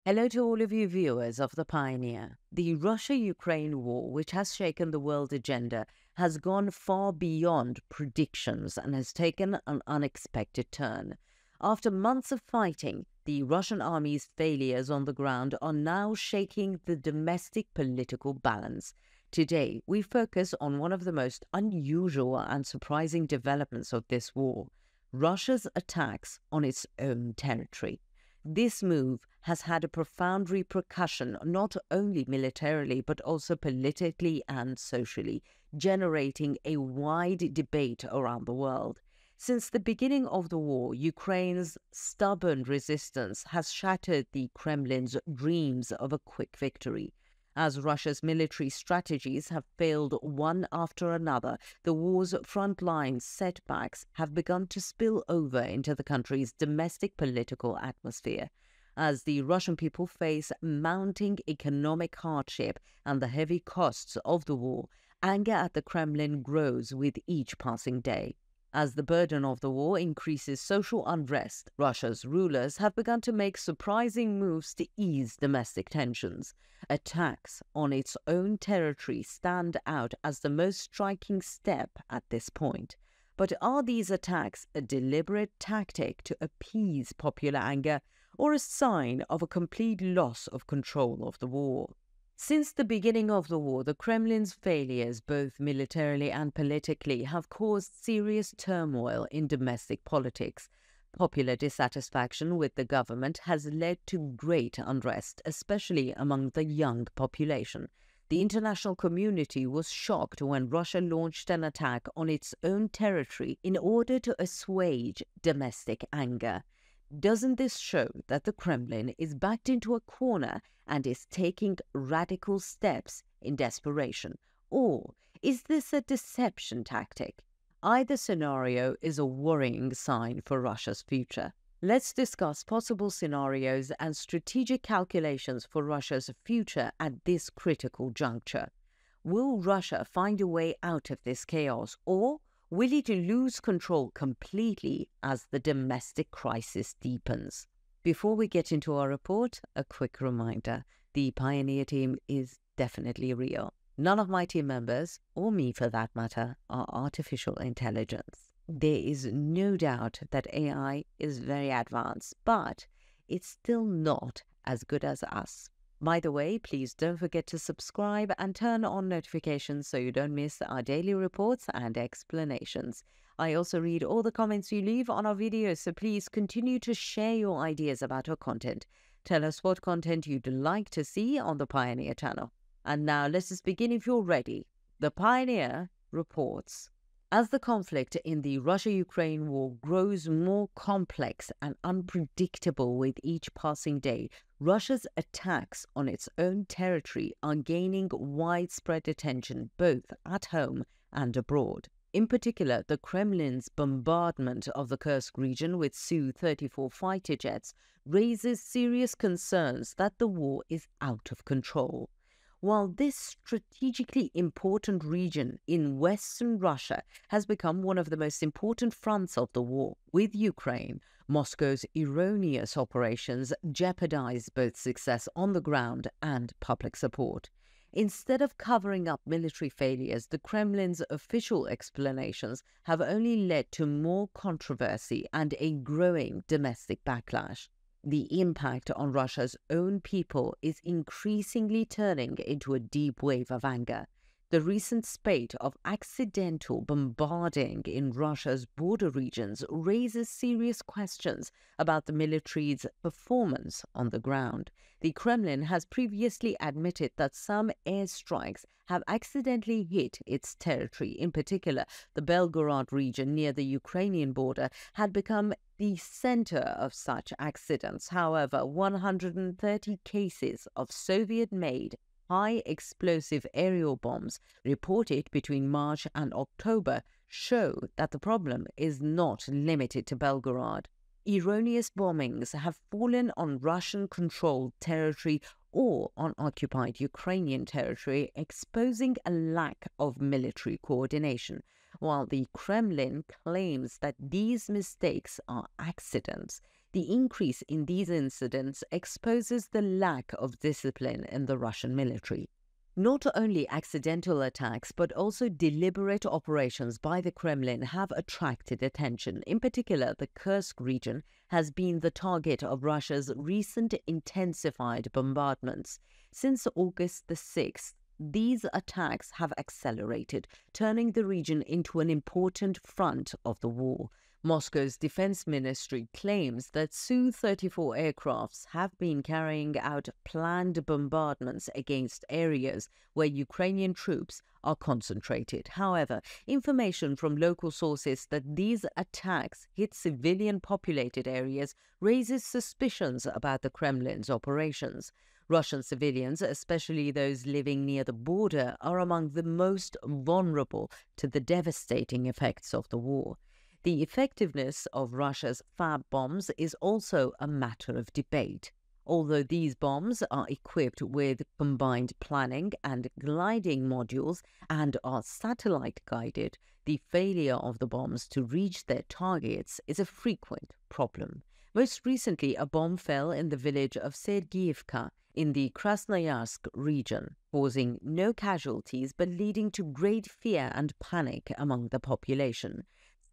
Hello to all of you viewers of The Pioneer. The Russia-Ukraine war, which has shaken the world agenda, has gone far beyond predictions and has taken an unexpected turn. After months of fighting, the Russian army's failures on the ground are now shaking the domestic political balance. Today, we focus on one of the most unusual and surprising developments of this war: Russia's attacks on its own territory. This move has had a profound repercussion not only militarily but also politically and socially, generating a wide debate around the world. Since the beginning of the war, Ukraine's stubborn resistance has shattered the Kremlin's dreams of a quick victory. As Russia's military strategies have failed one after another, the war's frontline setbacks have begun to spill over into the country's domestic political atmosphere. As the Russian people face mounting economic hardship and the heavy costs of the war, anger at the Kremlin grows with each passing day. As the burden of the war increases social unrest, Russia's rulers have begun to make surprising moves to ease domestic tensions. Attacks on its own territory stand out as the most striking step at this point. But are these attacks a deliberate tactic to appease popular anger or a sign of a complete loss of control of the war? Since the beginning of the war, the Kremlin's failures, both militarily and politically, have caused serious turmoil in domestic politics. Popular dissatisfaction with the government has led to great unrest, especially among the young population. The international community was shocked when Russia launched an attack on its own territory in order to assuage domestic anger. Doesn't this show that the Kremlin is backed into a corner and is taking radical steps in desperation? Or is this a deception tactic? Either scenario is a worrying sign for Russia's future. Let's discuss possible scenarios and strategic calculations for Russia's future at this critical juncture. Will Russia find a way out of this chaos, or will it lose control completely as the domestic crisis deepens? Before we get into our report, a quick reminder: the Pioneer team is definitely real. None of my team members, or me for that matter, are artificial intelligence. There is no doubt that AI is very advanced, but it's still not as good as us. By the way, please don't forget to subscribe and turn on notifications so you don't miss our daily reports and explanations. I also read all the comments you leave on our videos, so please continue to share your ideas about our content. Tell us what content you'd like to see on the Pioneer channel. And now let us begin if you're ready. The Pioneer reports. As the conflict in the Russia-Ukraine war grows more complex and unpredictable with each passing day, Russia's attacks on its own territory are gaining widespread attention both at home and abroad. In particular, the Kremlin's bombardment of the Kursk region with Su-34 fighter jets raises serious concerns that the war is out of control. While this strategically important region in western Russia has become one of the most important fronts of the war with Ukraine, Moscow's erroneous operations jeopardize both success on the ground and public support. Instead of covering up military failures, the Kremlin's official explanations have only led to more controversy and a growing domestic backlash. The impact on Russia's own people is increasingly turning into a deep wave of anger. The recent spate of accidental bombarding in Russia's border regions raises serious questions about the military's performance on the ground. The Kremlin has previously admitted that some airstrikes have accidentally hit its territory. In particular, the Belgorod region near the Ukrainian border had become the center of such accidents. However, 130 cases of Soviet-made high-explosive aerial bombs reported between March and October show that the problem is not limited to Belgorod. Erroneous bombings have fallen on Russian-controlled territory or on occupied Ukrainian territory, exposing a lack of military coordination. While the Kremlin claims that these mistakes are accidents, The increase in these incidents exposes the lack of discipline in the Russian military. Not only accidental attacks, but also deliberate operations by the Kremlin have attracted attention. In particular, the Kursk region has been the target of Russia's recent intensified bombardments. Since August the 6th, these attacks have accelerated, turning the region into an important front of the war. Moscow's defense ministry claims that Su-34 aircrafts have been carrying out planned bombardments against areas where Ukrainian troops are concentrated. However, information from local sources that these attacks hit civilian-populated areas raises suspicions about the Kremlin's operations. Russian civilians, especially those living near the border, are among the most vulnerable to the devastating effects of the war. The effectiveness of Russia's FAB bombs is also a matter of debate. Although these bombs are equipped with combined planning and gliding modules and are satellite-guided, the failure of the bombs to reach their targets is a frequent problem. Most recently, a bomb fell in the village of Sergeyevka in the Krasnoyarsk region, causing no casualties but leading to great fear and panic among the population.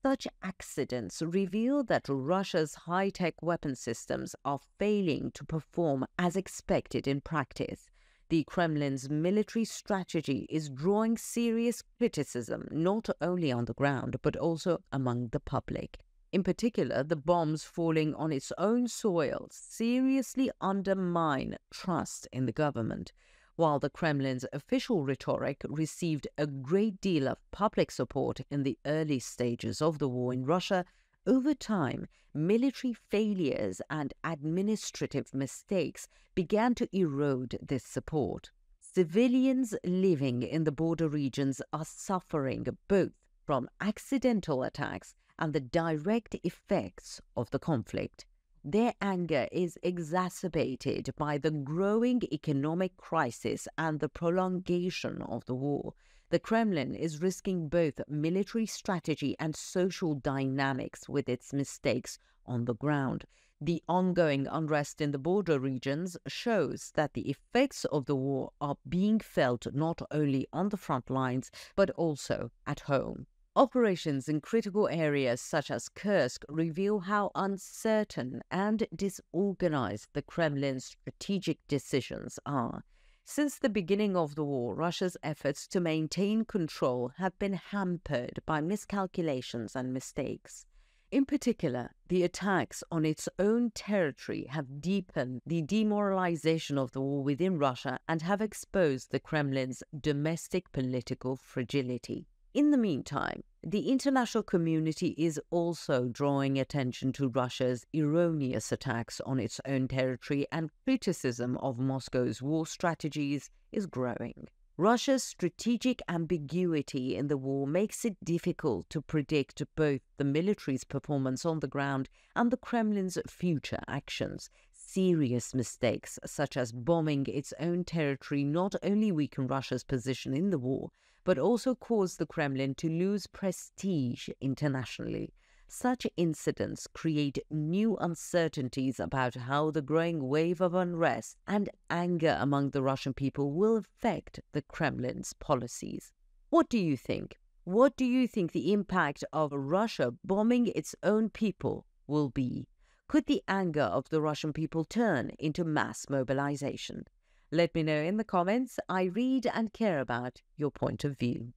Such accidents reveal that Russia's high-tech weapon systems are failing to perform as expected in practice. The Kremlin's military strategy is drawing serious criticism not only on the ground but also among the public. In particular, the bombs falling on its own soil seriously undermine trust in the government. While the Kremlin's official rhetoric received a great deal of public support in the early stages of the war in Russia, over time, military failures and administrative mistakes began to erode this support. Civilians living in the border regions are suffering both from accidental attacks and the direct effects of the conflict. Their anger is exacerbated by the growing economic crisis and the prolongation of the war. The Kremlin is risking both military strategy and social dynamics with its mistakes on the ground. The ongoing unrest in the border regions shows that the effects of the war are being felt not only on the front lines, but also at home. Operations in critical areas such as Kursk reveal how uncertain and disorganized the Kremlin's strategic decisions are. Since the beginning of the war, Russia's efforts to maintain control have been hampered by miscalculations and mistakes. In particular, the attacks on its own territory have deepened the demoralization of the war within Russia and have exposed the Kremlin's domestic political fragility. In the meantime, the international community is also drawing attention to Russia's erroneous attacks on its own territory, and criticism of Moscow's war strategies is growing. Russia's strategic ambiguity in the war makes it difficult to predict both the military's performance on the ground and the Kremlin's future actions. Serious mistakes, such as bombing its own territory, not only weaken Russia's position in the war, but also cause the Kremlin to lose prestige internationally. Such incidents create new uncertainties about how the growing wave of unrest and anger among the Russian people will affect the Kremlin's policies. What do you think? What do you think the impact of Russia bombing its own people will be? Could the anger of the Russian people turn into mass mobilization? Let me know in the comments. I read and care about your point of view.